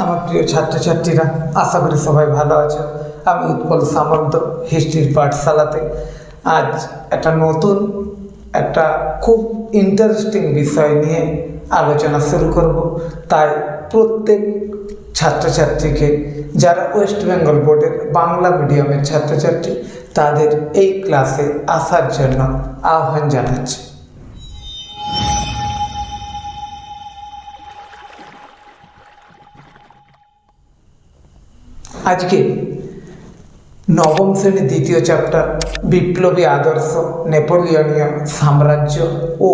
আমার প্রিয় ছাত্রছাত্রীরা, আশা করি সবাই ভালো আছো। আমি উৎপল সামন্ত হিস্ট্রির পাঠশালাতে আজ একটা খুব ইন্টারেস্টিং বিষয় নিয়ে আলোচনা শুরু করব। তাই প্রত্যেক ছাত্রছাত্রীকে, যারা ওয়েস্ট বেঙ্গল বোর্ডের বাংলা মিডিয়ামের ছাত্রছাত্রী, তাদের এই ক্লাসে আসার জন্য আহ্বান জানাচ্ছি। আজকে নবম শ্রেণীর দ্বিতীয় চ্যাপ্টার বিপ্লবী আদর্শ, নেপোলিয়নীয় সাম্রাজ্য ও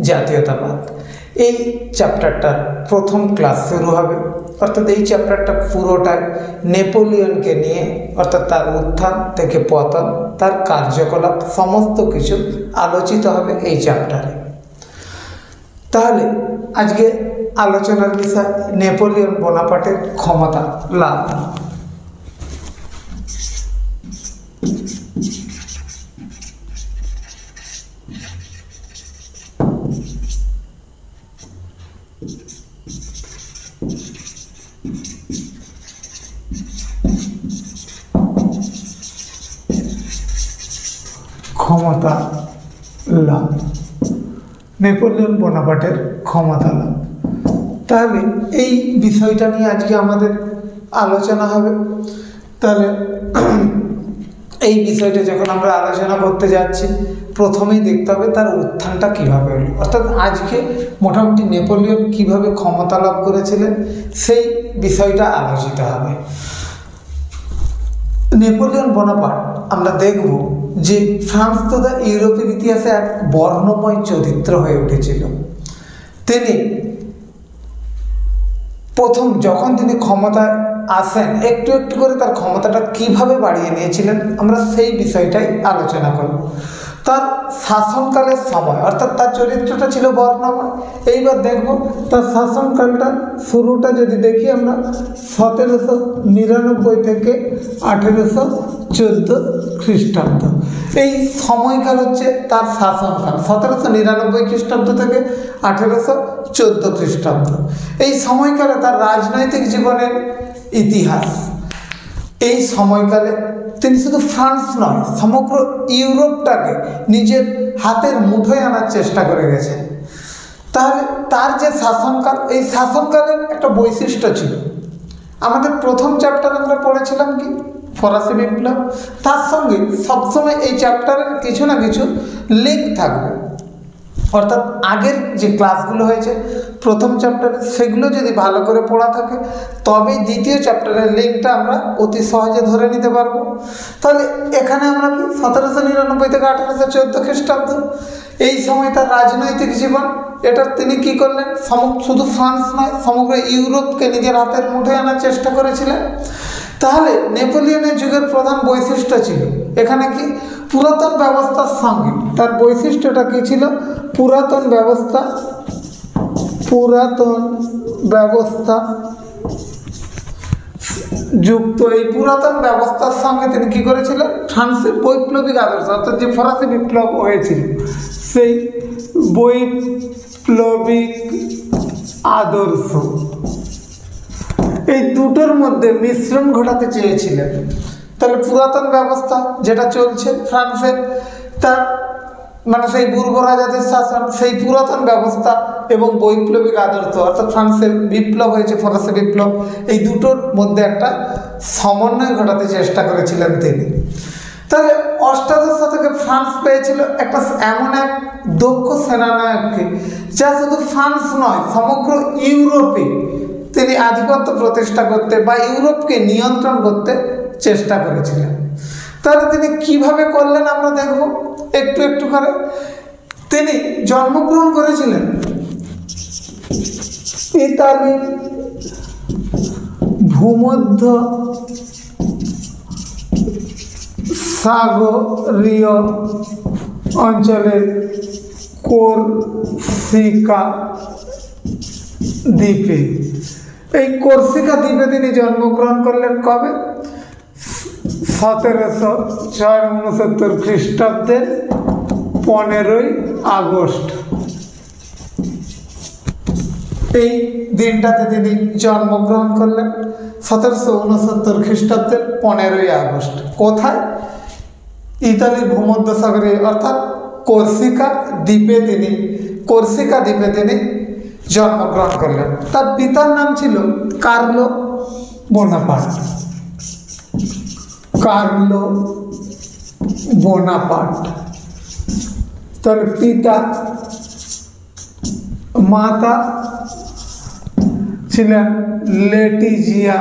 জাতীয়তাবাদ, এই চ্যাপ্টারটার প্রথম ক্লাস শুরু হবে। অর্থাৎ এই চ্যাপ্টারটা পুরোটাই নেপোলিয়নকে নিয়ে, অর্থাৎ তার উত্থান থেকে পতন, তার কার্যকলাপ সমস্ত কিছু আলোচিত হবে এই চ্যাপ্টারে। তাহলে আজকে আলোচনার বিষয় নেপোলিয়ন বোনাপার্টের ক্ষমতা লাভ। ক্ষমতা লাভ, নেপোলিয়ন বোনাপার্টের ক্ষমতা লাভ। তাহলে এই বিষয়টা নিয়ে আজকে আমাদের আলোচনা হবে। তাহলে এই বিষয়টা যখন আমরা আলোচনা করতে যাচ্ছি, প্রথমেই দেখতে হবে তার উত্থানটা কীভাবে হলো। অর্থাৎ আজকে মোটামুটি নেপোলিয়ন কীভাবে ক্ষমতা লাভ করেছিলেন সেই বিষয়টা আলোচিত হবে। নেপোলিয়ন বোনাপার্ট আমরা দেখব যে ফ্রান্স তথা ইউরোপের ইতিহাসে এক বর্ণময় চরিত্র হয়ে উঠেছিল। তিনি প্রথম যখন তিনি ক্ষমতায় আসেন, একটু একটু করে তার ক্ষমতাটা কিভাবে বাড়িয়ে নিয়েছিলেন, আমরা সেই বিষয়টাই আলোচনা করব। তার শাসনকালের সময়, অর্থাৎ তার চরিত্রটা ছিল বর্ণময়। এইবার দেখব তার শাসনকালটা শুরুটা যদি দেখি আমরা 1799 থেকে 1814 খ্রিস্টাব্দ, এই সময়কাল হচ্ছে তার শাসনকাল। 1799 খ্রিস্টাব্দ থেকে 1814 খ্রিস্টাব্দ, এই সময়কালে তার রাজনৈতিক জীবনের ইতিহাস। এই সময়কালে তিনি শুধু ফ্রান্স নয়, সমগ্র ইউরোপটাকে নিজের হাতের মুঠোয় আনার চেষ্টা করে গেছেন। তাহলে তার যে শাসনকাল, এই শাসনকালের একটা বৈশিষ্ট্য ছিল। আমাদের প্রথম চ্যাপ্টার আমরা পড়েছিলাম কি, ফরাসি বিপ্লব। তার সঙ্গে সবসময় এই চ্যাপ্টারের কিছু না কিছু লিঙ্ক থাকবে। অর্থাৎ আগের যে ক্লাসগুলো হয়েছে প্রথম চ্যাপ্টারে, সেগুলো যদি ভালো করে পড়া থাকে তবেই দ্বিতীয় চ্যাপ্টারের লিঙ্কটা আমরা অতি সহজে ধরে নিতে পারবো। তাহলে এখানে আমরা কি 1799 থেকে 1814 খ্রিস্টাব্দ, এই সময় তার রাজনৈতিক জীবন, এটা তিনি কি করলেন, শুধু ফ্রান্স নয় সমগ্র ইউরোপকে নিজের হাতের মুঠোয় আনার চেষ্টা করেছিলেন। তাহলে নেপোলিয়নের যুগের প্রধান বৈশিষ্ট্য ছিল এখানে কি, পুরাতন ব্যবস্থার সঙ্গে তার বৈশিষ্ট্যটা কী ছিল, পুরাতন ব্যবস্থা যুক্ত। এই পুরাতন ব্যবস্থার সঙ্গে তিনি কী করেছিলেন, ফ্রান্সের বৈপ্লবিক আদর্শ, অর্থাৎ যে ফরাসি বিপ্লব হয়েছিল সেই বৈপ্লবিক আদর্শ, এই দুটোর মধ্যে মিশ্রণ ঘটাতে চেয়েছিলেন। তাহলে পুরাতন ব্যবস্থা যেটা চলছে ফ্রান্সের, তার মানে সেই পূর্ব রাজাদের শাসন, সেই পুরাতন ব্যবস্থা এবং বৈপ্লবিক আদর্শ, অর্থাৎ ফ্রান্সের বিপ্লব হয়েছে ফরাসি বিপ্লব, এই দুটোর মধ্যে একটা সমন্বয় ঘটাতে চেষ্টা করেছিলেন তিনি। তাহলে অষ্টাদশ শতকে ফ্রান্স পেয়েছিল একটা এমন এক দক্ষ সেনানায়ককে, যা শুধু ফ্রান্স নয় সমগ্র ইউরোপে তিনি আধিপত্য প্রতিষ্ঠা করতে বা ইউরোপকে নিয়ন্ত্রণ করতে চেষ্টা করেছিলেন। তাহলে তিনি কিভাবে করলেন আমরা দেখব একটু একটু করে। তিনি জন্মগ্রহণ করেছিলেন ইতালির ভূমধ্য সাগরীয় অঞ্চলের কোরসিকা দ্বীপে। এই কোরসিকা দ্বীপে তিনি জন্মগ্রহণ করলেন কবে, 1769 খ্রিস্টাব্দের 15ই আগস্ট। এই দিনটাতে তিনি জন্মগ্রহণ করলেন 1769 খ্রিস্টাব্দের 15ই আগস্ট। কোথায়? ইতালির ভূমধ্যসাগরে অর্থাৎ কর্সিকা দ্বীপে তিনি জন্মগ্রহণ করলেন। তার পিতার নাম ছিল কার্লো বোনাপার্ট। তার পিতা, মাতা ছিলেন লেটিজিয়া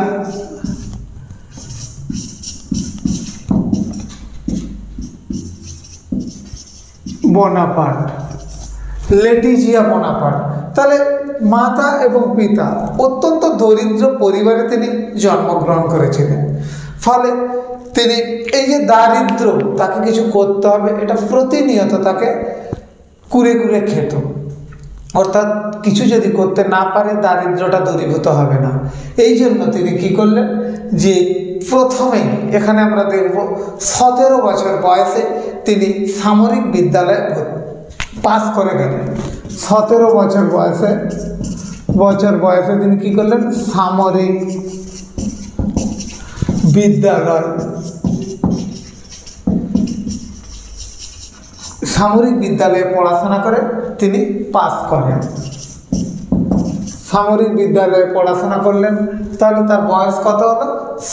বোনাপার্ট। তাহলে মাতা এবং পিতা অত্যন্ত দরিদ্র পরিবারে তিনি জন্মগ্রহণ করেছিলেন। ফলে তিনি এই যে দারিদ্র, তাকে কিছু করতে হবে, এটা প্রতিনিয়ত তাকে কুরে খেত। অর্থাৎ কিছু যদি করতে না পারে দারিদ্রটা দূরীভূত হবে না। এই জন্য তিনি কি করলেন, যে প্রথমেই এখানে আমরা দেখব 17 বছর বয়সে তিনি সামরিক বিদ্যালয়ে পাস করে গেলেন। 17 বছর বয়সে তিনি কি করলেন, সামরিক বিদ্যালয়ে পড়াশোনা করে তিনি পাস করেন। সামরিক বিদ্যালয়ে পড়াশোনা করলেন, তাহলে তার বয়স কত হলো?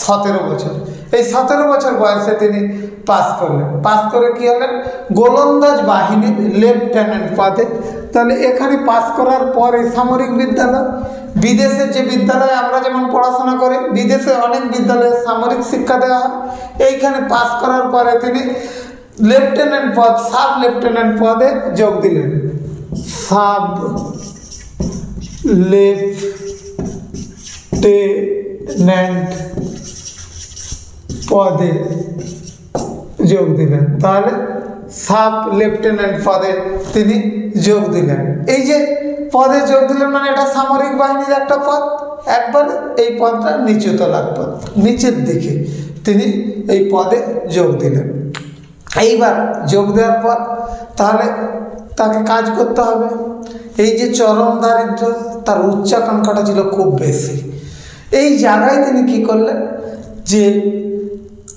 17 বছর। এই 17 বছর বয়সে তিনি পাস করলেন। পাস করে কি হলেন? গোলন্দাজ বাহিনীর লেফটেন্যান্ট পদে। তাহলে এখানে পাস করার পরে সামরিক বিদ্যালয়, বিদেশের যে বিদ্যালয়ে আমরা যেমন পড়াশোনা করি, বিদেশে অনেক বিদ্যালয়ে সামরিক শিক্ষা দেওয়া হয়। এইখানে পাস করার পরে তিনি লেফটেন্যান্ট পদ, সাব লেফটেন্যান্ট পদে যোগ দিলেন। সাব লেফটেন্যান্ট পদে যোগ দিলেন। তাহলে সাব লেফটেন্যান্ট পদে তিনি যোগ দিলেন। এই যে পদে যোগ দিলেন মানে এটা সামরিক বাহিনীর একটা পদ, একবার এই পদটা নিচু তলার পদ, নিচের দিকে তিনি এই পদে যোগ দিলেন। এইবার যোগ দেওয়ার পর তাহলে তাকে কাজ করতে হবে। এই যে চরম দারিদ্র, তার উচ্চাকাঙ্ক্ষাটা ছিল খুব বেশি। এই জায়গায় তিনি কি করলেন, যে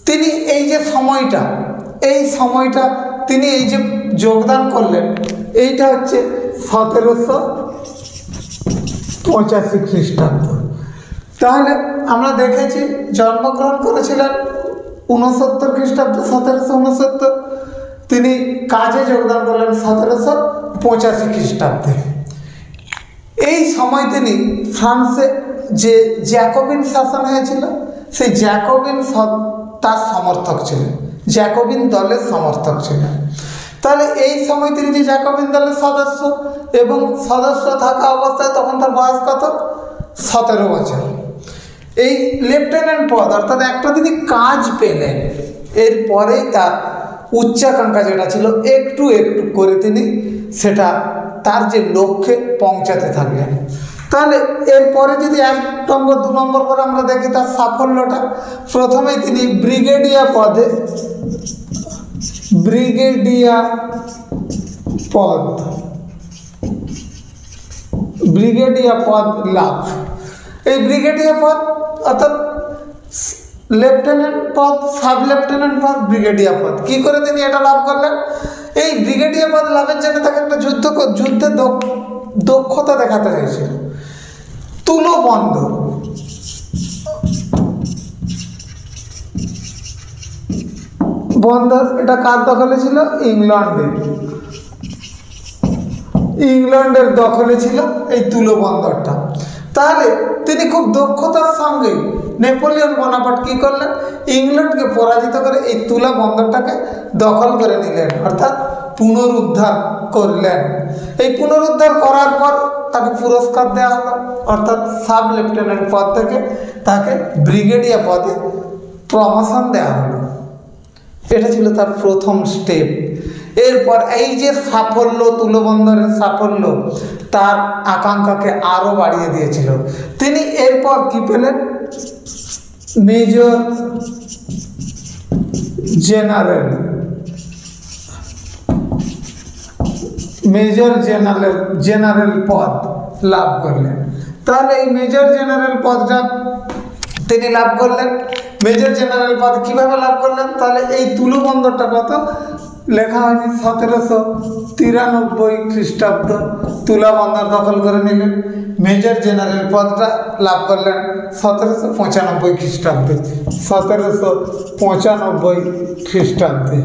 তিনি এই যে সময়টা তিনি এই যে যোগদান করলেন, এইটা হচ্ছে 1785 খ্রিস্টাব্দ। তাহলে আমরা দেখেছি জন্মগ্রহণ করেছিলেন 69 খ্রিস্টাব্দে, 1769। তিনি কাজে যোগদান করলেন 1785 খ্রিস্টাব্দে। এই সময় তিনি ফ্রান্সে যে জ্যাকোবিন শাসন হয়েছিল, সেই জ্যাকোবিন তার সমর্থক ছিলেন, জ্যাকোবিন দলের সমর্থক ছিলেন। তাহলে এই সময় তিনি যে জ্যাকোবিন দলের সদস্য, এবং সদস্য থাকা অবস্থায় তখন তার বয়স কত? 17 বছর। এই লেফটেন্যান্ট পদ অর্থাৎ একটা তিনি কাজ পেলেন, এরপরেই তার উচ্চাকাঙ্ক্ষা যেটা ছিল একটু করে তিনি সেটা তার যে লক্ষ্যে পৌঁছাতে থাকলেন। তাহলে এরপরে যদি 1 নম্বর 2 নম্বর করে আমরা দেখি তার সাফল্যটা, প্রথমেই তিনি ব্রিগেডিয়ার পদ লাভ। এই ব্রিগেডিয়ার পদ অর্থাৎ লেফটেন্যান্ট পদ, সাব লেফটেন্যান্ট পদ, ব্রিগেডিয়ার পদ, কি করে তিনি এটা লাভ করলেন? এই ব্রিগেডিয়ার পদ লাভের জন্য তাকে একটা যুদ্ধে দক্ষতা দেখাতে হয়েছিল। তুলো বন্দর এটা কার দখলে ছিল? ইংল্যান্ডের দখলে ছিল এই তুলো বন্দরটা। তাহলে তিনি খুব দক্ষতার সঙ্গে নেপোলিয়ন বোনাপার্ট কি করলেন? ইংল্যান্ডকে পরাজিত করে এই তুলা বন্দরটাকে দখল করে নিলেন, অর্থাৎ পুনরুদ্ধার করলেন। এই পুনরুদ্ধার করার পর তাকে পুরস্কার দেওয়া হলো, অর্থাৎ সাব লেফটেন্যান্ট পদ থেকে তাকে ব্রিগেডিয়ার পদে প্রমোশন দেওয়া হলো। এটা ছিল তার প্রথম স্টেপ। এরপর এই যে সাফল্য, তুলোবন্দরের সাফল্য তার আকাঙ্ক্ষাকে আরও বাড়িয়ে দিয়েছিল। তিনি এরপর কি পেলেন? মেজর জেনারেল পদ লাভ করলেন। তাহলে এই মেজর জেনারেল পদটা তিনি লাভ করলেন। মেজর জেনারেল পদ কীভাবে লাভ করলেন? তাহলে এই তুলবন্দরটা কত লেখা হয়নি, 1793 খ্রিস্টাব্দ তুলাবন্দর দখল করে নিলেন। মেজর জেনারেল পদটা লাভ করলেন 1795 খ্রিস্টাব্দে, 1795 খ্রিস্টাব্দে।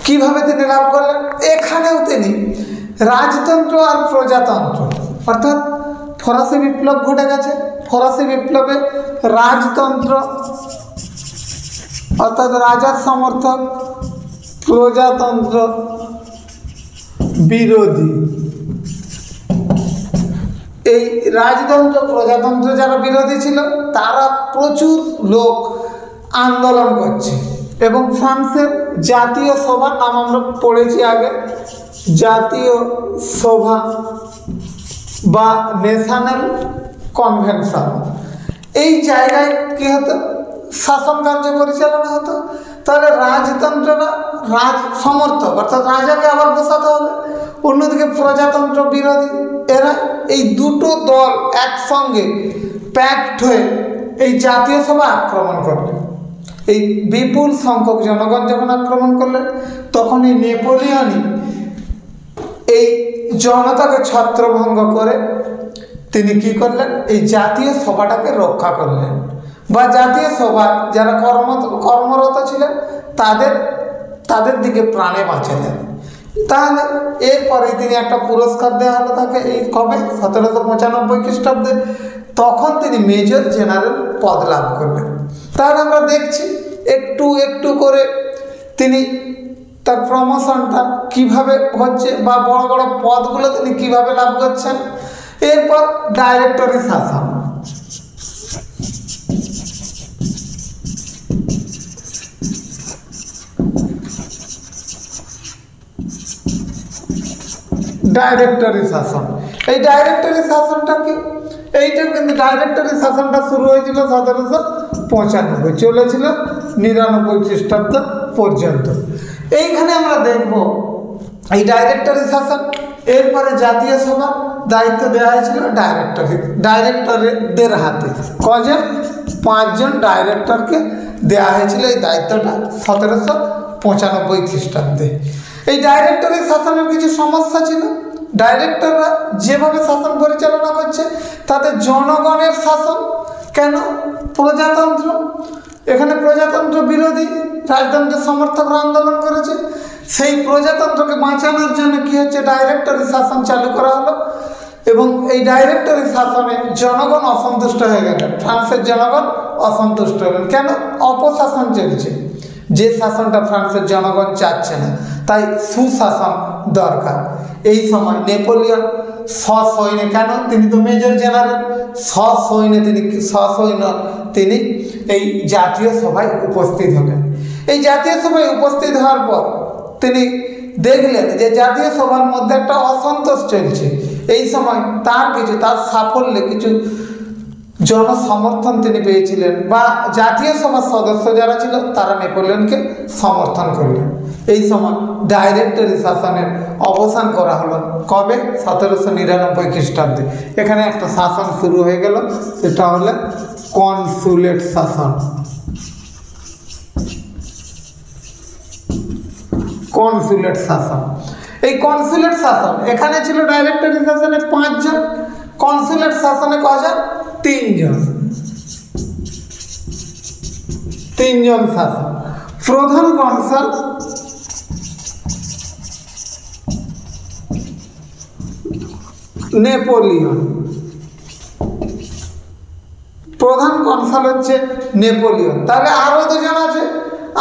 কিভাবে তিনি লাভ করলেন? এখানেও তিনি রাজতন্ত্র আর প্রজাতন্ত্র, অর্থাৎ ফরাসি বিপ্লব ঘটে গেছে, ফরাসি বিপ্লবে রাজতন্ত্র অর্থাৎ রাজার সমর্থক, প্রজাতন্ত্র বিরোধী। এই রাজতন্ত্র প্রজাতন্ত্র যারা বিরোধী ছিল তারা প্রচুর লোক আন্দোলন করছে এবং ফ্রান্সের জাতীয় সভার নাম আমরা পড়েছি আগে, জাতীয় সভা বা ন্যাশনাল কনভেনশন। এই জায়গায় কী হতো? শাসন কার্য পরিচালনা হতো। তাহলে রাজতন্ত্ররা রাজ সমর্থক অর্থাৎ রাজাকে আবার বসাতে হবে, অন্যদিকে প্রজাতন্ত্র বিরোধী। এরা এই দুটো দল একসঙ্গে প্যাক্ট হয়ে এই জাতীয় সভা আক্রমণ করলেন। এই বিপুল সংখ্যক জনগণ যখন আক্রমণ করলেন তখন এই নেপোলিয়নই এই জনতাকে ছত্রভঙ্গ করে তিনি কি করলেন? এই জাতীয় সভাটাকে রক্ষা করলেন, বা জাতীয় সভা যারা কর্মরত ছিলেন তাদের দিকে প্রাণে বাঁচালেন। তাহলে এরপরে তিনি একটা পুরস্কার দেওয়া হলো তাকে, এই কবে 1795 খ্রিস্টাব্দে, তখন তিনি মেজর জেনারেল পদ লাভ করলেন। তাহলে আমরা দেখছি একটু একটু করে তিনি তার প্রমোশনটা কিভাবে হচ্ছে বা বড় বড় পদগুলো তিনি কিভাবে লাভ করছেন। এরপর ডাইরেক্টরি শাসন। ডাইরেক্টরি শাসন, এই ডাইরেক্টরি শাসনটা কি? এইটা কিন্তু ডাইরেক্টরি শাসনটা শুরু হয়েছিল 1795, চলেছিল 99 খ্রিস্টাব্দ পর্যন্ত। এইখানে আমরা দেখব এই ডাইরেক্টরি শাসন। এরপরে জাতীয় সভা দায়িত্ব দেওয়া হয়েছিল ডাইরেক্টরদের হাতে। কজন? 5 জন ডাইরেক্টরকে দেওয়া হয়েছিল এই দায়িত্বটা 1795 খ্রিস্টাব্দে। এই ডাইরেক্টরি শাসনের কিছু সমস্যা ছিল। ডাইরেক্টররা যেভাবে শাসন পরিচালনা করছে তাতে জনগণের শাসন কেন? প্রজাতন্ত্র, এখানে প্রজাতন্ত্র বিরোধী রাজতন্ত্রের সমর্থকরা আন্দোলন করেছে। সেই প্রজাতন্ত্রকে বাঁচানোর জন্য কি হচ্ছে? ডাইরেক্টরি শাসন চালু করা হলো এবং এই ডাইরেক্টরি শাসনে জনগণ অসন্তুষ্ট হয়ে গেলেন। ফ্রান্সের জনগণ অসন্তুষ্ট হলেন। কেন? অপশাসন চলছে, যে শাসনটা ফ্রান্সের জনগণ চাচ্ছে না, তাই সুশাসন দরকার। এই সময় নেপোলিয়ন সসৈন্যে, কেন? তিনি তো মেজর জেনারেল, সসৈন্য তিনি এই জাতীয় সভায় উপস্থিত হলেন। এই জাতীয় সভায় উপস্থিত হওয়ার পর তিনি দেখলেন যে জাতীয় সভার মধ্যে একটা অসন্তোষ চলছে। এই সময় তার সাফল্যে কিছু জনসমর্থন তিনি পেয়েছিলেন, বা জাতীয় সভার সদস্য যারা ছিল তারা নেপোলিয়নকে সমর্থন করলেন। এই সময় ডাইরেক্টরি শাসনের অবসান করা হলো কবে? 1799 খ্রিস্টাব্দে। এখানে একটা শাসন শুরু হয়ে গেল, সেটা হলো কনসুলেট শাসন। কনসুলেট শাসন, এই কনসুলেট শাসন, এখানে ছিল ডাইরেক্টরি শাসনে 5 জন, কনসুলেট শাসনে কজন? 3 জন। 3 জন শাসক। প্রধান কনসাল নেপোলিয়ন, প্রধান কনসাল হচ্ছে নেপোলিয়ন। তাহলে আরো 2 জন আছে,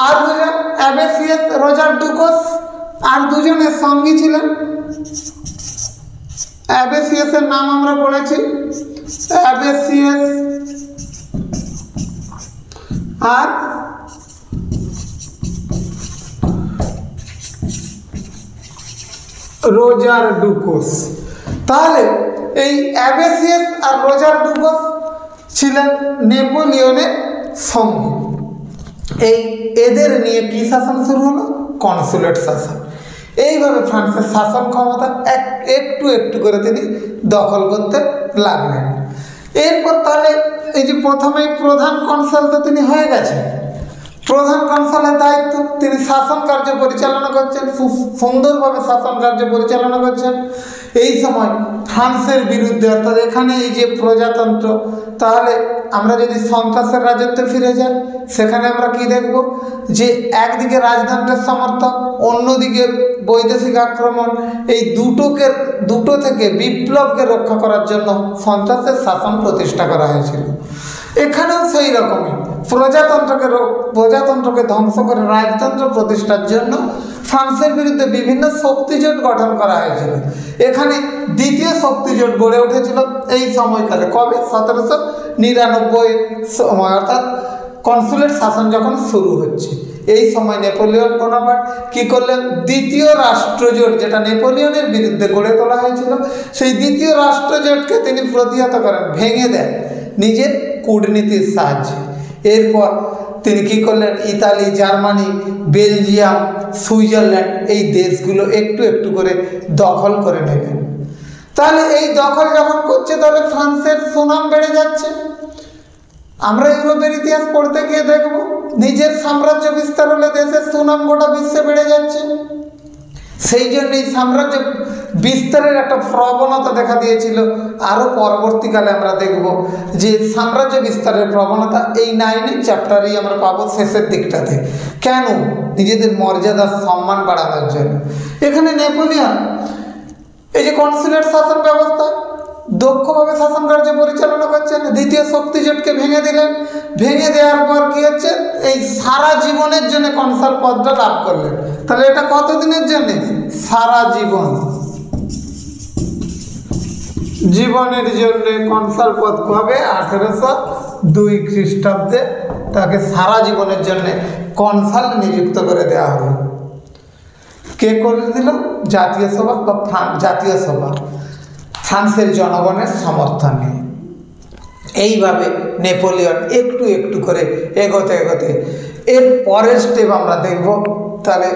আর 2 জন অ্যাবেসিয়াস, রজার ডুকোস, আর 2 জনের সঙ্গী ছিলেন। অ্যাবেসিয়াসের নাম আমরা পড়েছি, অ্যাবেসিয়াস আর রোজার ডুকোস। তাহলে এই অ্যাবেসিয়াস আর রোজার ডুকোস ছিলেন নেপোলিয়নের সঙ্গী। এদের নিয়ে কি শাসন শুরু হলো? কনসুলেট শাসন। এইভাবে ফ্রান্সের শাসন ক্ষমতা একটু একটু করে তিনি দখল করতে লাগলেন। এরপর তাহলে এই যে প্রথমেই প্রধান কনসাল তো তিনি হয়ে গেছেন, প্রধান কনসালের দায়িত্ব, তিনি শাসন কার্য পরিচালনা করছেন, সুন্দরভাবে শাসন কার্য পরিচালনা করছেন। এই সময় ফ্রান্সের বিরুদ্ধে, অর্থাৎ এখানে এই যে প্রজাতন্ত্র, তাহলে আমরা যদি সন্ত্রাসের রাজত্বে ফিরে যাই, সেখানে আমরা কি দেখব, যে একদিকে রাজতন্ত্রের সমর্থক, অন্যদিকে বৈদেশিক আক্রমণ, এই দুটো থেকে বিপ্লবকে রক্ষা করার জন্য সন্ত্রাসের শাসন প্রতিষ্ঠা করা হয়েছিল। এখানেও সেই রকমই প্রজাতন্ত্রকে ধ্বংস করে রাজতন্ত্র প্রতিষ্ঠার জন্য ফ্রান্সের বিরুদ্ধে বিভিন্ন শক্তিজোট গঠন করা হয়েছিল। এখানে দ্বিতীয় শক্তিজোট গড়ে উঠেছিল এই সময়কালে, কবে, 1799 সময়, অর্থাৎ কনসুলেট শাসন যখন শুরু হচ্ছে। এই সময় নেপোলিয়ন বোনাপার্ট কী করলেন, দ্বিতীয় রাষ্ট্রজোট, যেটা নেপোলিয়নের বিরুদ্ধে গড়ে তোলা হয়েছিল, সেই দ্বিতীয় রাষ্ট্রজোটকে তিনি প্রতিহত করেন, ভেঙে দেন নিজের কূটনীতির সাহায্যে। এরপর তিনি কী করলেন, ইতালি, জার্মানি, বেলজিয়াম, সুইজারল্যান্ড, এই দেশগুলো একটু একটু করে দখল করে নেবেন। তাহলে এই দখল যখন করছে, তাহলে ফ্রান্সের সুনাম বেড়ে যাচ্ছে। আমরা ইউরোপের ইতিহাস পড়তে গিয়ে দেখব, নিজের সাম্রাজ্য বিস্তার হলে দেশের সুনাম গোটা বিশ্বে বেড়ে যাচ্ছে। সেই জন্যই সাম্রাজ্য বিস্তারের একটা প্রবণতা দেখা দিয়েছিল। আরও পরবর্তীকালে আমরা দেখব যে সাম্রাজ্য বিস্তারের প্রবণতা এই 9 চ্যাপ্টারেই আমরা পাবো, শেষের দিকটাতে। কেন? নিজেদের মর্যাদার সম্মান বাড়ানোর জন্য। এখানে নেপোলিয়ন এই যে কনসুলেট শাসন ব্যবস্থা দক্ষভাবে শাসন কার্য পরিচালনা করছেন, দ্বিতীয় শক্তিজোটকে ভেঙে দিলেন। ভেঙে দেওয়ার পর কি হচ্ছে, এই সারা জীবনের জন্য কনসাল পদটা লাভ করলেন। তাহলে এটা কতদিনের জন্য? সারা জীবনের জন্য কনসাল পদ কবে? 1802 খ্রিস্টাব্দে তাকে সারা জীবনের জন্য কনসাল নিযুক্ত করে দেওয়া হলো। কে করে দিল? জাতীয় সভা বা জাতীয় সভা, ফ্রান্সের জনগণের সমর্থন নিয়ে। এইভাবে নেপোলিয়ন একটু একটু করে এগোতে এর পরের স্টেপ আমরা দেখব। তাহলে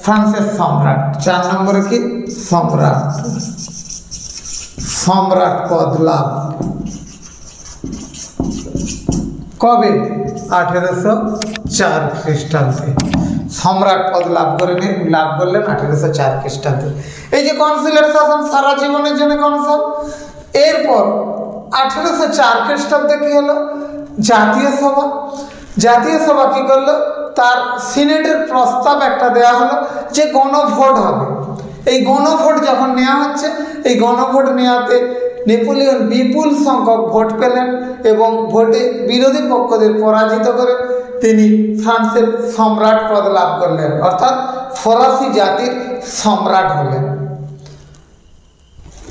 ফ্রান্সের সম্রাট, 4 নম্বরে কি? সম্রাট পদ লাভ কবে? 1804 খ্রিস্টাব্দে সম্রাট পদ লাভ করলেন 1804 খ্রিস্টাব্দে। এই যে কনসুলেট শাসন সারা জীবনের জন্য কনসাল। এরপর 1804 খ্রিস্টাব্দে কী হলো? জাতীয় সভা কী করলো? তার সিনেটের প্রস্তাব একটা দেওয়া হলো যে গণভোট হবে। এই গণভোট যখন নেওয়া হচ্ছে, এই গণভোট নেওয়াতে নেপোলিয়ন বিপুল সংখ্যক ভোট পেলেন এবং ভোটে বিরোধী পক্ষদের পরাজিত করে তিনি ফ্রান্সের সম্রাট পদ লাভ করলেন, অর্থাৎ ফরাসি জাতির সম্রাট হলেন।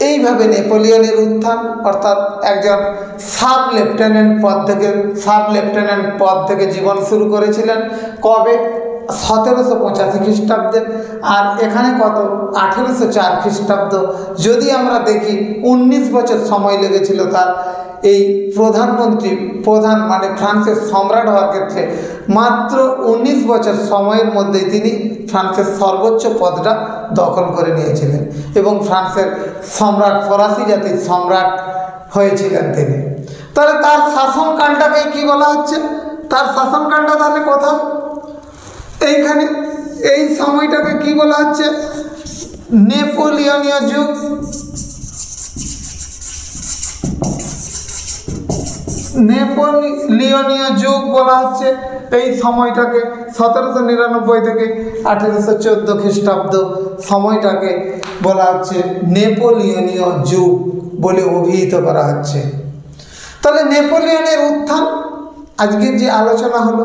এইভাবে নেপোলিয়নের উত্থান, অর্থাৎ একজন সাব লেফটেন্যান্ট পদ থেকে জীবন শুরু করেছিলেন কবে? 1785 খ্রিস্টাব্দে। আর এখানে কত? 1804 খ্রিস্টাব্দ। যদি আমরা দেখি 19 বছর সময় লেগেছিল তার এই প্রধান মানে ফ্রান্সের সম্রাট হওয়ার ক্ষেত্রে। মাত্র 19 বছর সময়ের মধ্যেই তিনি ফ্রান্সের সর্বোচ্চ পদটা দখল করে নিয়েছিলেন এবং ফ্রান্সের সম্রাট, ফরাসি জাতির সম্রাট হয়েছিলেন তিনি। তাহলে তার শাসনকালটাকে কি বলা হচ্ছে? তার শাসনকালটা তাহলে কোথাও এইখানে, এই সময়টাকে কি বলা হচ্ছে? নেপোলিয়নীয় যুগ। নেপোলিয়নীয় যুগ বলা হচ্ছে এই সময়টাকে। 1799 থেকে 1814 খ্রিস্টাব্দ সময়টাকে বলা হচ্ছে নেপোলিয়নীয় যুগ বলে অভিহিত করা হচ্ছে। তাহলে নেপোলিয়নের উত্থান, আজকের যে আলোচনা হলো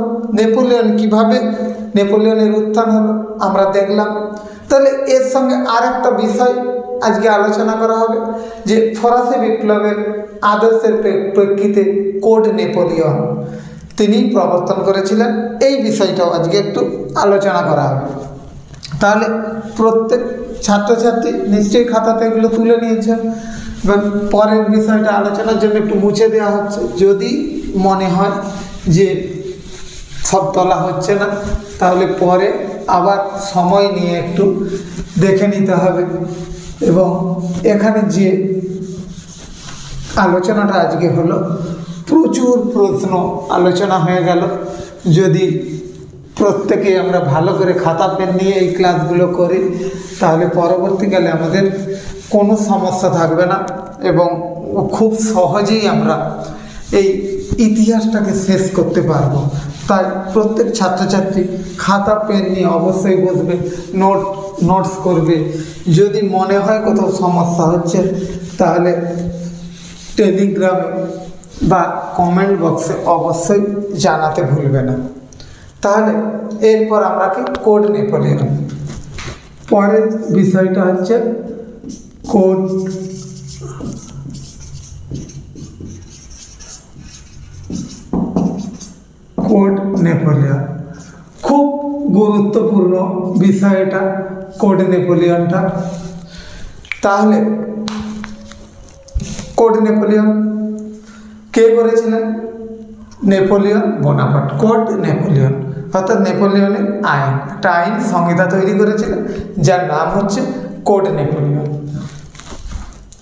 নেপোলিয়নের উত্থান হলো আমরা দেখলাম। তাহলে এর সঙ্গে আরেকটা বিষয় আজকে আলোচনা করা হবে যে ফরাসি বিপ্লবের আদর্শের প্রেক্ষিতে কোড নেপোলিয়ন তিনি প্রবর্তন করেছিলেন। এই বিষয়টাও আজকে একটু আলোচনা করা হবে। তাহলে প্রত্যেক ছাত্রছাত্রী নিশ্চয়ই খাতাতে এগুলো তুলে নিয়েছেন এবং পরের বিষয়টা আলোচনার জন্য একটু মুছে দেওয়া হচ্ছে। যদি মনে হয় যে সব তোলা হচ্ছে না, তাহলে পরে আবার সময় নিয়ে একটু দেখে নিতে হবে। এবং এখানে যে আলোচনাটা আজকে হলো, প্রচুর প্রশ্ন আলোচনা হয়ে গেল। যদি প্রত্যেকে আমরা ভালো করে খাতা পেন নিয়ে এই ক্লাসগুলো করি, তাহলে পরবর্তীকালে আমাদের কোনো সমস্যা থাকবে না এবং খুব সহজেই আমরা এই ইতিহাসটাকে শেষ করতে পারবো। তাই প্রত্যেক ছাত্রছাত্রী খাতা পেন নিয়ে অবশ্যই বসবে, নোটস করবে। যদি মনে হয় কোথাও সমস্যা হচ্ছে, তাহলে টেলিগ্রামে বা কমেন্ট বক্সে অবশ্যই জানাতে ভুলবে না। তাহলে এরপর আমরা কি কোড নেপোলিয়ন। পরের বিষয়টা হচ্ছে কোড নেপোলিয়ন। খুব গুরুত্বপূর্ণ বিষয় এটা, কোড নেপোলিয়নটা। তাহলে কোড নেপোলিয়ন কে করেছিলেন? Napoleon Bonaparte. কোড নেপোলিয়ন অর্থাৎ নেপোলিয়নের আইন, একটা আইন সংহিতা তৈরি করেছিলেন যার নাম হচ্ছে কোড নেপোলিয়ন।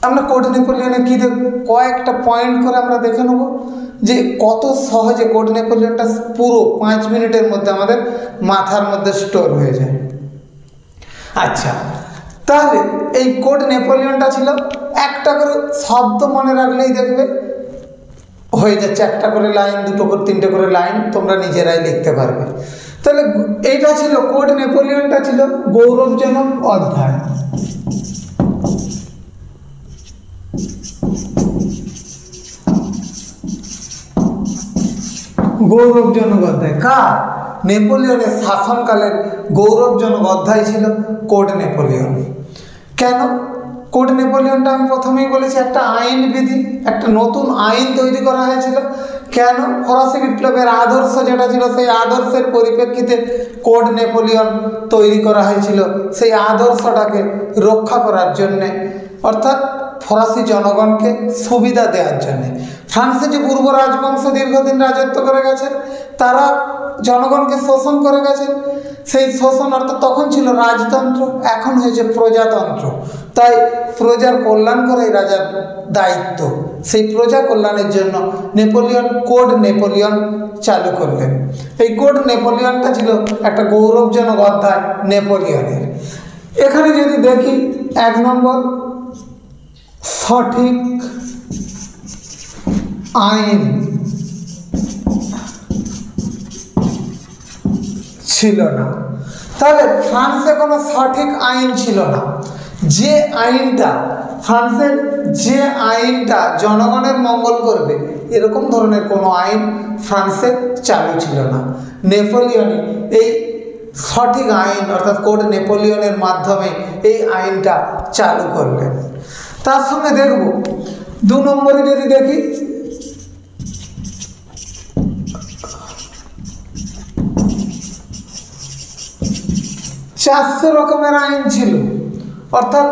আমরা কোড নেপোলিয়নে কী দেখব, কয়েকটা পয়েন্ট করে আমরা দেখে নেব যে কত সহজে কোড নেপোলিয়নটা পুরো 5 মিনিটের মধ্যে আমাদের মাথার মধ্যে স্টোর হয়ে যায়। আচ্ছা, তাহলে এই কোড নেপোলিয়নটা ছিল একটা করে শব্দ মনে রাখলেই দেখবে হয়ে যাচ্ছে, একটা করে লাইন, দুটো করে, তিনটে করে লাইন তোমরা নিজেরাই লিখতে পারবে। তাহলে এইটা ছিল কোড নেপোলিয়নটা ছিল গৌরবজনক অধ্যায়। গৌরবজনক অধ্যায় কার? নেপোলিয়নের শাসনকালের গৌরবজনক অধ্যায় ছিল কোড নেপোলিয়ন। কেন? কোড নেপোলিয়নটা আমি প্রথমেই বলেছি একটা আইন বিধি, একটা নতুন আইন তৈরি করা হয়েছিল। কেন? ফরাসি বিপ্লবের আদর্শ যেটা ছিল, সেই আদর্শের পরিপ্রেক্ষিতে কোড নেপোলিয়ন তৈরি করা হয়েছিল, সেই আদর্শটাকে রক্ষা করার জন্যে, অর্থাৎ ফরাসি জনগণকে সুবিধা দেওয়ার জন্যে। ফ্রান্সে যে পূর্ব রাজবংশ দীর্ঘদিন রাজত্ব করে গেছে, তারা জনগণকে শোষণ করে গেছে। সেই শোষণ অর্থাৎ তখন ছিল রাজতন্ত্র, এখন হয়েছে প্রজাতন্ত্র। তাই প্রজার কল্যাণ করাই রাজার দায়িত্ব। সেই প্রজা কল্যাণের জন্য নেপোলিয়ন কোড নেপোলিয়ন চালু করলেন। এই কোড নেপোলিয়নটা ছিল একটা গৌরবজনক অধ্যায় নেপোলিয়নের। এখানে যদি দেখি 1 নম্বর, সঠিক আইন ছিল না। তাহলে ফ্রান্সে কোনো সঠিক আইন ছিল না। যে আইনটা ফ্রান্সের যে আইনটা জনগণের মঙ্গল করবে, এরকম ধরনের কোনো আইন ফ্রান্সে চালু ছিল না। নেপোলিয়ন এই সঠিক আইন অর্থাৎ কোড নেপোলিয়নের মাধ্যমে এই আইনটা চালু করলেন। তার সঙ্গে দেখব 2 নম্বরে যদি দেখি, চারশো রকমের আইন ছিল, অর্থাৎ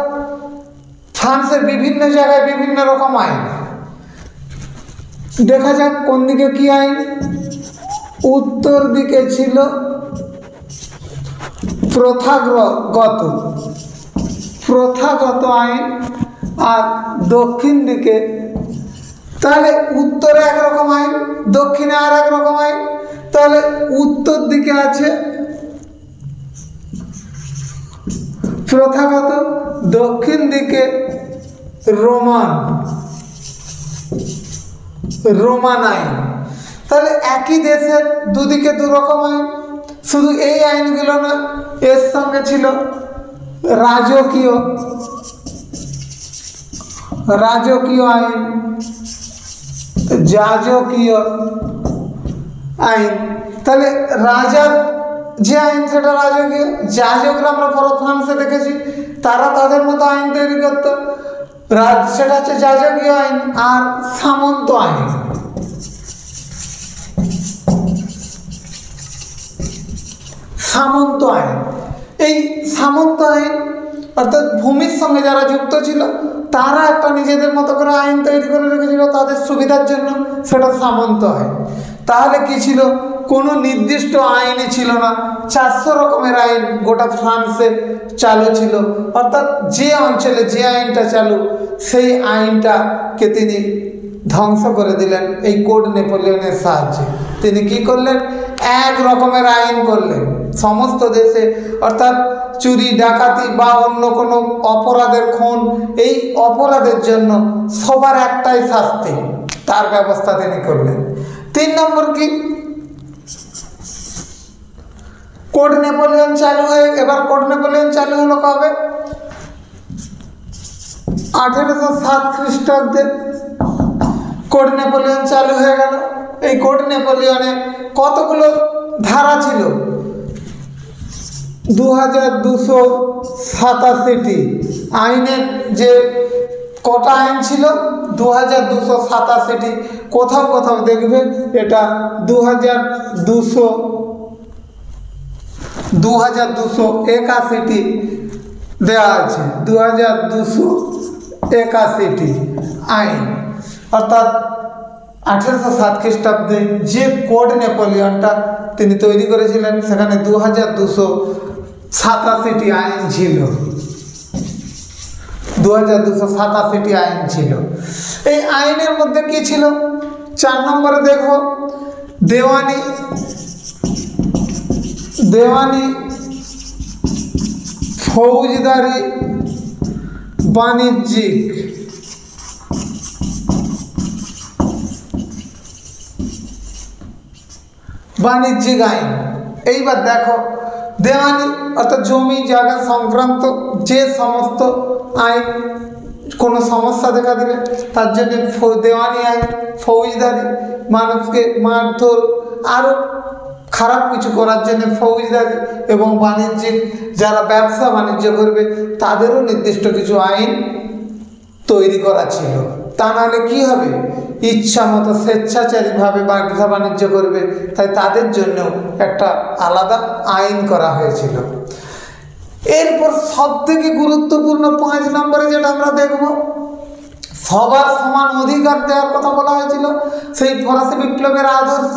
ফ্রান্সের বিভিন্ন জায়গায় বিভিন্ন রকম আইন। দেখা যাক কোন দিকে কি আইন। উত্তর দিকে ছিল প্রথাগত আইন, আর দক্ষিণ দিকে, তাহলে উত্তরে একরকম আইন, দক্ষিণে আর একরকম আইন। তাহলে উত্তর দিকে আছে প্রথাগত, দক্ষিণ দিকে রোমান আইন। তাহলে একই দেশের দুদিকে দুরকম আইন। শুধু এই আইনগুলো না, এর সঙ্গে ছিল রাজকীয় আইন, যাজকীয় আইন। তাহলে রাজার যে আইন সেটা রাজকীয়, যাজকরা আমরা ফ্রান্সে দেখেছি তারা তাদের মতো আইন তৈরি করত, সেটা হচ্ছে যাজকীয় আইন। আর সামন্ত আইন, এই সামন্ত আইন অর্থাৎ ভূমির সঙ্গে যারা যুক্ত ছিল তারা একটা নিজেদের মতো করে আইন তৈরি করে রেখেছিল তাদের সুবিধার জন্য, সেটা সামন্ত আইন। তাহলে কি ছিল? কোনো নির্দিষ্ট আইনই ছিল না, 400 রকমের আইন গোটা ফ্রান্সে চালু ছিল। অর্থাৎ যে অঞ্চলে যে আইনটা চালু সেই আইনটাকে তিনি ধ্বংস করে দিলেন এই কোড নেপোলিয়নের সাহায্যে। তিনি কি করলেন? এক রকমের আইন করলেন সমস্ত দেশে। অর্থাৎ চুরি ডাকাতি বা অন্য কোনো অপরাধের খুন, এই অপরাধের জন্য সবার একটাই শাস্তি, তার ব্যবস্থা তিনি করলেন। 3 নম্বর কি? কোড নেপোলিয়ন চালু হয়ে, এবার কোড নেপোলিয়ন চালু হলো কবে? 1807 খ্রিস্টাব্দে কোড নেপোলিয়ন চালু হয়ে গেল। এই কোড নেপোলিয়নে কতগুলো ধারা ছিল? 2287টি আইনের যে কটা আইন ছিল? 2287টি। কোথাও কোথাও দেখবে এটা 2281টি দেওয়া আছে, 2281টি আইন। অর্থাৎ 1807 খ্রিস্টাব্দে যে কোড নেপোলিয়নটা তিনি তৈরি করেছিলেন সেখানে 2287টি আইন ছিল। 2287টি আইন ছিল। এই আইনের মধ্যে কি ছিল? 4 নম্বরে দেখব দেওয়ানি, ফৌজদারি, বাণিজ্যিক। বাণিজ্যিক আইন। এইবার দেখো দেওয়ানি অর্থাৎ জমি জায়গা সংক্রান্ত যে সমস্ত আইন, কোনো সমস্যা দেখা দিলে তার জন্য দেওয়ানি আইন। ফৌজদারি, মানুষকে মারধর আরও খারাপ কিছু করার জন্য ফৌজদারি। এবং বাণিজ্যিক, যারা ব্যবসা বাণিজ্য করবে তাদেরও নির্দিষ্ট কিছু আইন তৈরি করা ছিল। তা নাহলে কী হবে? ইচ্ছা মতো স্বেচ্ছাচারীভাবে ব্যবসা বাণিজ্য করবে, তাই তাদের জন্য একটা আলাদা আইন করা হয়েছিল। এরপর সবথেকে গুরুত্বপূর্ণ 5 নম্বরে যেটা আমরা দেখব, সবার সমান অধিকার দেওয়ার কথা বলা হয়েছিল। সেই ফরাসি বিপ্লবের আদর্শ,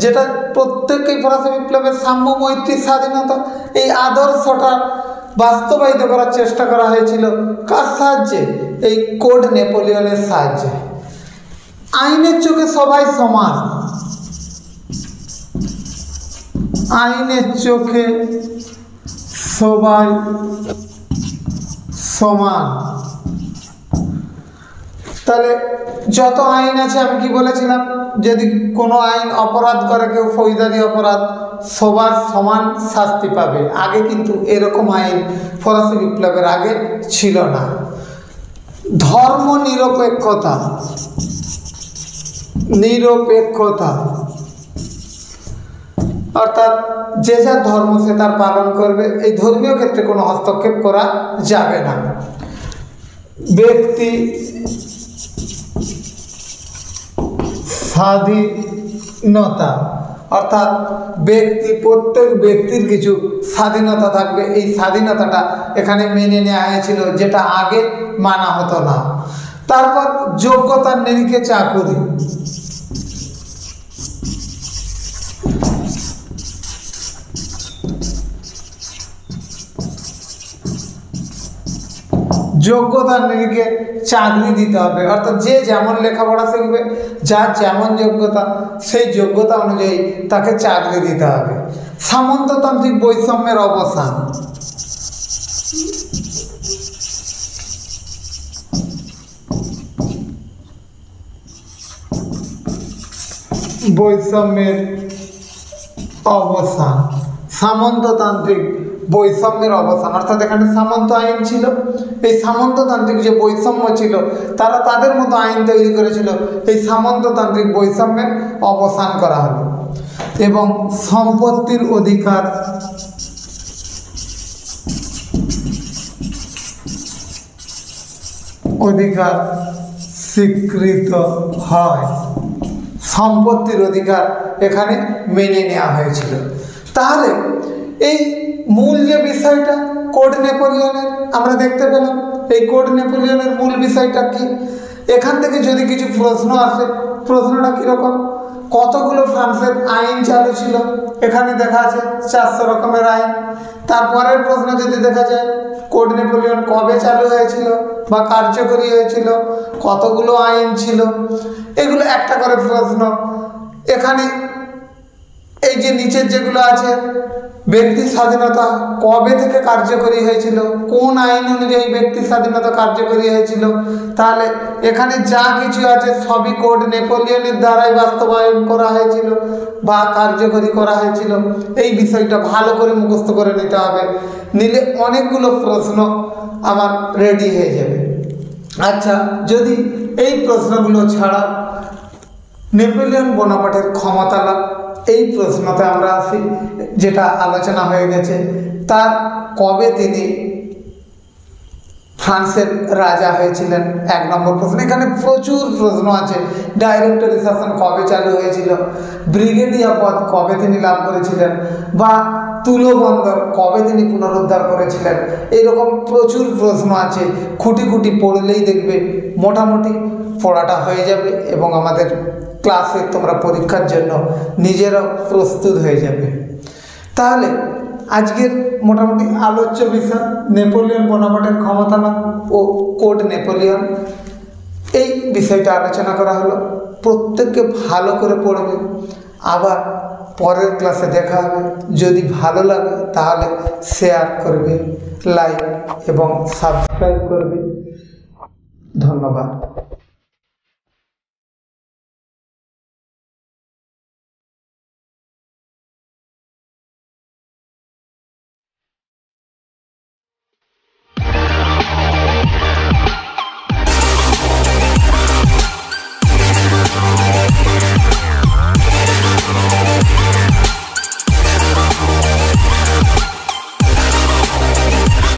যেটা প্রত্যেককেই ফরাসি বিপ্লবের সাম্য, মৈত্রী, স্বাধীনতা, এই আদর্শটা বাস্তবায়িত করার চেষ্টা করা হয়েছিল। কার সাহায্যে? এই কোড নেপোলিয়নের সাহায্যে। আইনের চোখে সবাই সমান, আইনের চোখে সবাই সমান। তাহলে যত আইন আছে, আমি কি বলেছিলাম, যদি কোনো আইন অপরাধ করে কেউ, ফৌজদারি অপরাধ, সবার সমান শাস্তি পাবে। আগে কিন্তু এরকম আইন ফরাসি বিপ্লবের আগে ছিল না। ধর্ম নিরপেক্ষতা, অর্থাৎ যে যার ধর্ম সে তার পালন করবে, এই ধর্মীয় ক্ষেত্রে কোনো হস্তক্ষেপ করা যাবে না। ব্যক্তি স্বাধীনতা, অর্থাৎ প্রত্যেক ব্যক্তির কিছু স্বাধীনতা থাকবে। এই স্বাধীনতাটা এখানে মেনে নেওয়া হয়েছিল, যেটা আগে মানা হতো না। তারপর যোগ্যতার নিরিখে চাকুরি, যোগ্যতার নিরিখে চাকরি দিতে হবে। অর্থাৎ যে যেমন লেখাপড়া শিখবে, যার যেমন যোগ্যতা, সেই যোগ্যতা অনুযায়ী তাকে চাকরি দিতে হবে। সামন্ততান্ত্রিক বৈষম্যের অবসান, সামন্ততান্ত্রিক বৈষম্যের অবসান। অর্থাৎ এখানে সামন্ত আইন ছিল, এই সামন্ততান্ত্রিক যে বৈষম্য ছিল তারা তাদের মতো আইন তৈরি করেছিল। এই সামন্ততান্ত্রিক বৈষম্যের অবসান করা হলো। এবং সম্পত্তির অধিকার স্বীকৃত হয়। সম্পত্তির অধিকার এখানে মেনে নেওয়া হয়েছিল। তাহলে এই মূল যে বিষয়টা কোড নেপোলিয়নের আমরা দেখতে পেলাম, এই কোড নেপোলিয়নের মূল বিষয়টা কি? এখান থেকে যদি কিছু প্রশ্ন আসে, প্রশ্নটা কীরকম? কতগুলো ফ্রান্সের আইন চালু ছিল, এখানে দেখা আছে 400 রকমের আইন। তারপরের প্রশ্ন যদি দেখা যায় কোড নেপোলিয়ন কবে চালু হয়েছিল বা কার্যকরী হয়েছিল, কতগুলো আইন ছিল, এগুলো একটা করে প্রশ্ন। এখানে এই যে নিচের যেগুলো আছে, ব্যক্তির স্বাধীনতা কবে থেকে কার্যকরী হয়েছিল, কোন আইন অনুযায়ী ব্যক্তির স্বাধীনতা কার্যকরী হয়েছিল, তাহলে এখানে যা কিছু আছে সবই কোড নেপোলিয়নের দ্বারাই বাস্তবায়ন করা হয়েছিল বা কার্যকরী করা হয়েছিল। এই বিষয়টা ভালো করে মুখস্থ করে নিতে হবে, নিলে অনেকগুলো প্রশ্ন আমার রেডি হয়ে যাবে। আচ্ছা, যদি এই প্রশ্নগুলো ছাড়া নেপোলিয়ন বোনাপার্টের ক্ষমতা লাভ, এই প্রশ্নতে আমরা আসি, যেটা আলোচনা হয়ে গেছে, তার কবে তিনি ফ্রান্সের রাজা হয়েছিলেন, 1 নম্বর প্রশ্ন। এখানে প্রচুর প্রশ্ন আছে। ডাইরেক্টরি শাসন কবে চালু হয়েছিল, ব্রিগেডিয়ার পদ কবে তিনি লাভ করেছিলেন, বা তুলো বন্দর কবে তিনি পুনরুদ্ধার করেছিলেন, এইরকম প্রচুর প্রশ্ন আছে। খুঁটি খুঁটি পড়লেই দেখবে মোটামুটি পড়াটা হয়ে যাবে এবং আমাদের ক্লাসে তোমরা পরীক্ষার জন্য নিজেরাও প্রস্তুত হয়ে যাবে। তাহলে আজকের মোটামুটি আলোচ্য বিষয় নেপোলিয়ন বোনাপার্টের ক্ষমতা লাভ ও কোড নেপোলিয়ন, এই বিষয়টা আলোচনা করা হলো। প্রত্যেককে ভালো করে পড়বে, আবার পরের ক্লাসে দেখা হবে। যদি ভালো লাগে তাহলে শেয়ার করবে, লাইক এবং সাবস্ক্রাইব করবে। ধন্যবাদ।